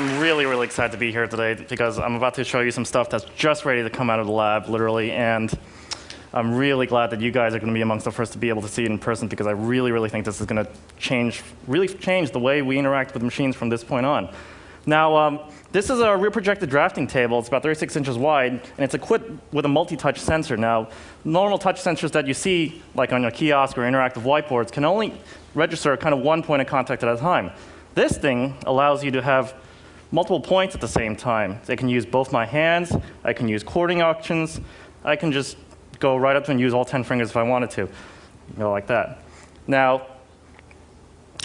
I'm really, really excited to be here today because I'm about to show you some stuff that's just ready to come out of the lab, literally. And I'm really glad that you guys are going to be amongst the first to be able to see it in person because I really, really think this is going to really change the way we interact with machines from this point on. Now, this is a rear projected drafting table. It's about 36 inches wide, and it's equipped with a multi-touch sensor. Now, normal touch sensors that you see, like on your kiosk or interactive whiteboards, can only register kind of one point of contact at a time. This thing allows you to have multiple points at the same time. I can use both my hands. I can use coordinating options. I can just go right up and use all 10 fingers if I wanted to. Go like that. Now,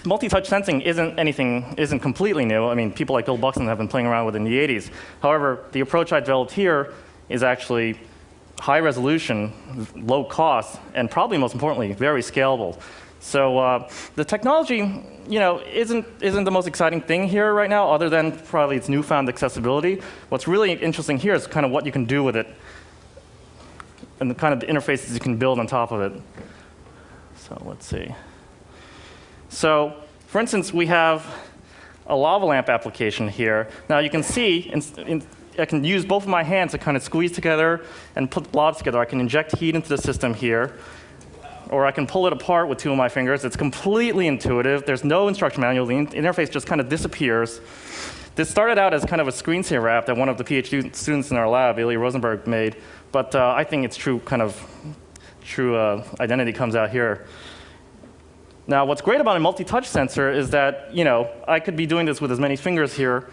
multi-touch sensing isn't completely new. I mean, people like Bill Buxton have been playing around with it in the 80s. However, the approach I developed here is actually high resolution, low cost, and probably most importantly, very scalable. So the technology, isn't the most exciting thing here right now, other than probably its newfound accessibility. What's really interesting here is kind of what you can do with it, and the kind of interfaces you can build on top of it. So let's see. So, for instance, we have a lava lamp application here. Now you can see, I can use both of my hands to kind of squeeze together and put blobs together. I can inject heat into the system here, or I can pull it apart with two of my fingers. It's completely intuitive. There's no instruction manual. The interface just kind of disappears. This started out as kind of a screensaver app that one of the PhD students in our lab, Ilya Rosenberg, made. But I think its true identity comes out here. Now, what's great about a multi-touch sensor is that, I could be doing this with as many fingers here.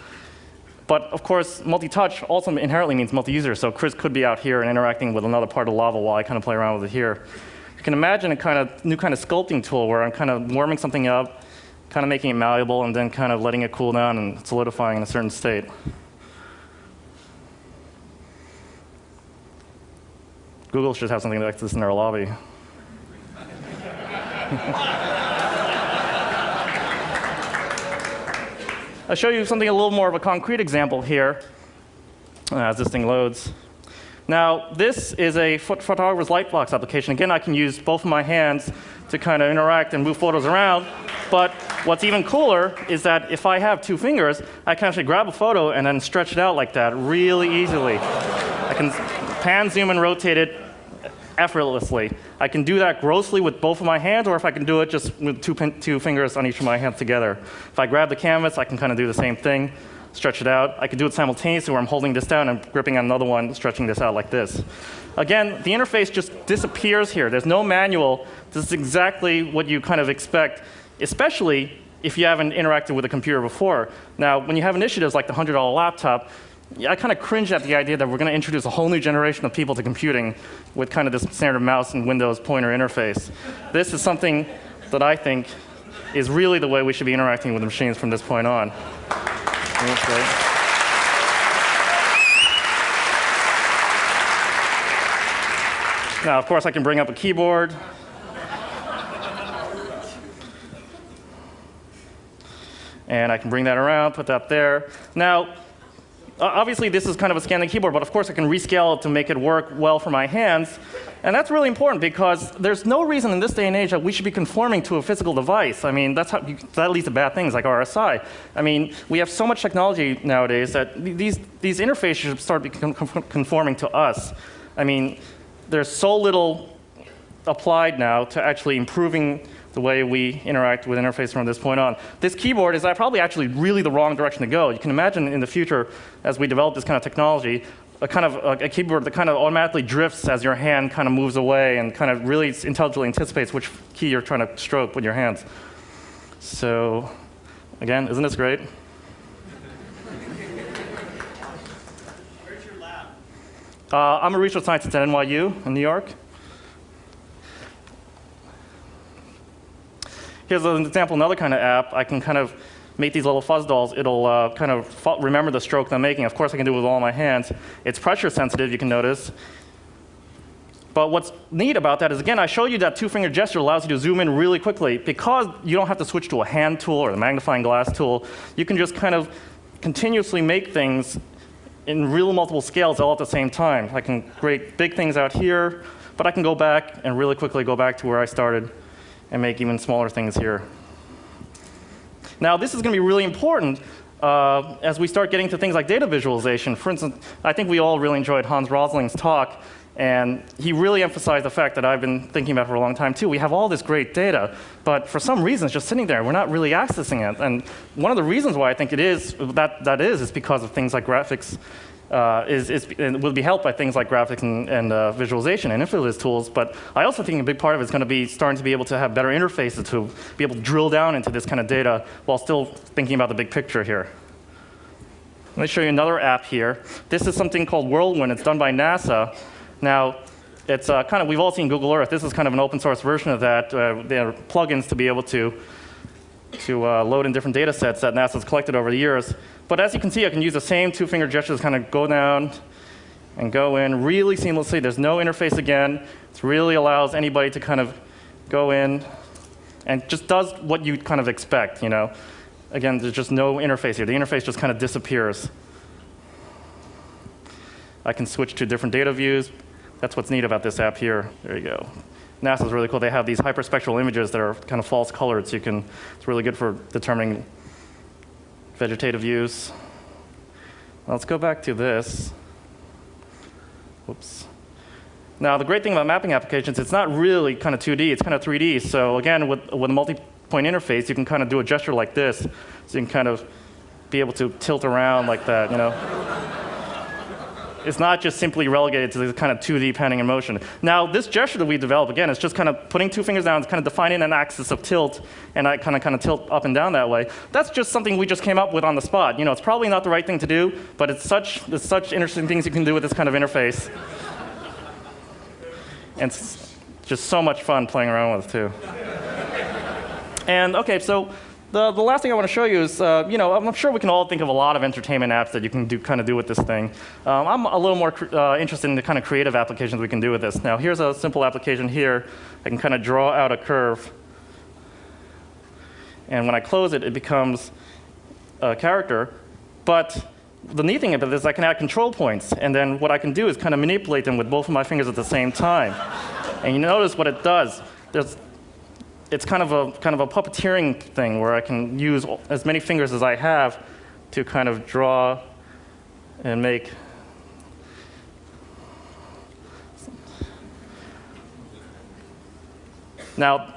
But of course, multi-touch also inherently means multi-user. So Chris could be out here and interacting with another part of lava while I kind of play around with it here. You can imagine a new kind of sculpting tool where I'm kind of warming something up, kind of making it malleable, and then kind of letting it cool down and solidifying in a certain state. Google should have something like this in their lobby. I'll show you something a little more of a concrete example here as this thing loads. Now, this is a photographer's light box application. Again, I can use both of my hands to kind of interact and move photos around. But what's even cooler is that if I have two fingers, I can actually grab a photo and then stretch it out like that really easily. I can pan, zoom, and rotate it effortlessly. I can do that grossly with both of my hands, or if I can do it just with two fingers on each of my hands together. If I grab the canvas, I can kind of do the same thing, stretch it out. I can do it simultaneously where I'm holding this down and gripping on another one, stretching this out like this. Again, the interface just disappears here. There's no manual. This is exactly what you kind of expect, especially if you haven't interacted with a computer before. Now, when you have initiatives like the $100 laptop, I kind of cringe at the idea that we're going to introduce a whole new generation of people to computing with kind of this standard mouse and Windows pointer interface. This is something that I think is really the way we should be interacting with the machines from this point on. That's great. Now, of course, I can bring up a keyboard. And I can bring that around, put that there. Now, obviously, this is kind of a scanning keyboard, but of course, I can rescale it to make it work well for my hands. And that's really important because there's no reason in this day and age that we should be conforming to a physical device. I mean, that leads to bad things like RSI. I mean, we have so much technology nowadays that these interfaces should start conforming to us. I mean, there's so little applied now to actually improving the way we interact with interface from this point on. This keyboard is probably actually really the wrong direction to go. You can imagine in the future, as we develop this kind of technology, a keyboard that kind of automatically drifts as your hand kind of moves away and kind of really intelligently anticipates which key you're trying to stroke with your hands. So, again, isn't this great? Where's your lab? I'm a research scientist at NYU in New York. Here's an example, another kind of app. I can kind of make these little fuzz dolls. It'll kind of remember the stroke that I'm making. Of course, I can do it with all my hands. It's pressure sensitive, you can notice. But what's neat about that is, again, I showed you that two-finger gesture allows you to zoom in really quickly. Because you don't have to switch to a hand tool or the magnifying glass tool, you can just kind of continuously make things in real multiple scales all at the same time. I can create big things out here, but I can go back and really quickly go back to where I started and make even smaller things here. Now, this is going to be really important as we start getting to things like data visualization. For instance, I think we all really enjoyed Hans Rosling's talk, and he really emphasized the fact that I've been thinking about for a long time too. We have all this great data, but for some reason it's just sitting there. We're not really accessing it. And one of the reasons why I think it is is because of things like graphics. It will be helped by things like graphics and visualization and influence tools. But I also think a big part of it is going to be starting to be able to have better interfaces to be able to drill down into this kind of data while still thinking about the big picture here. Let me show you another app here. This is something called Whirlwind. It's done by NASA. Now, it's we've all seen Google Earth. This is kind of an open source version of that. There are plugins to be able to load in different data sets that NASA's collected over the years. But as you can see, I can use the same two-finger gestures to kind of go down and go in really seamlessly. There's no interface again. It really allows anybody to kind of go in and just does what you kind of expect, you know. Again, there's just no interface here. The interface just kind of disappears. I can switch to different data views. That's what's neat about this app here. There you go. NASA's really cool. They have these hyperspectral images that are kind of false colored, so it's really good for determining vegetative views. Now let's go back to this. Whoops. Now the great thing about mapping applications, it's not really kind of 2D, it's kind of 3D. So again, with a multi-point interface, you can kind of do a gesture like this. So you can kind of be able to tilt around like that, you know. It's not just simply relegated to the kind of 2D panning in motion. Now, this gesture that we developed, again, it's just kind of putting two fingers down, it's kind of defining an axis of tilt, and I kind of tilt up and down that way. That's just something we just came up with on the spot. You know, it's probably not the right thing to do, but it's such interesting things you can do with this kind of interface. And it's just so much fun playing around with, too. And OK, so the last thing I want to show you is, you know, I'm sure we can all think of a lot of entertainment apps that you can kind of do with this thing. I'm a little more interested in the kind of creative applications we can do with this. Now, here's a simple application here. I can kind of draw out a curve. And when I close it, it becomes a character. But the neat thing about this is I can add control points. And then what I can do is kind of manipulate them with both of my fingers at the same time. And you notice what it does. It's kind of a puppeteering thing where I can use as many fingers as I have to kind of draw and make. Now,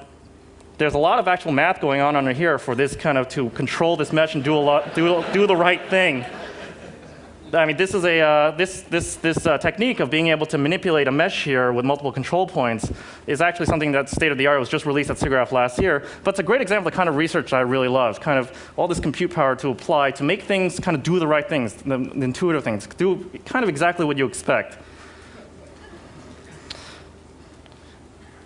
there's a lot of actual math going on under here for this kind of to control this mesh and do the right thing. I mean, this is a technique of being able to manipulate a mesh here with multiple control points is actually something that's state of the art. It was just released at SIGGRAPH last year. But it's a great example of the kind of research I really love, kind of all this compute power to apply to make things kind of do the right things, the intuitive things, do kind of exactly what you expect.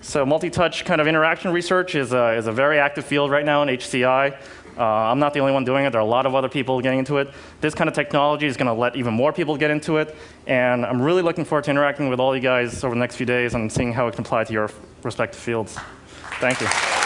So multi-touch kind of interaction research is a very active field right now in HCI. I'm not the only one doing it. There are a lot of other people getting into it. This kind of technology is going to let even more people get into it. And I'm really looking forward to interacting with all you guys over the next few days and seeing how it can apply to your respective fields. Thank you.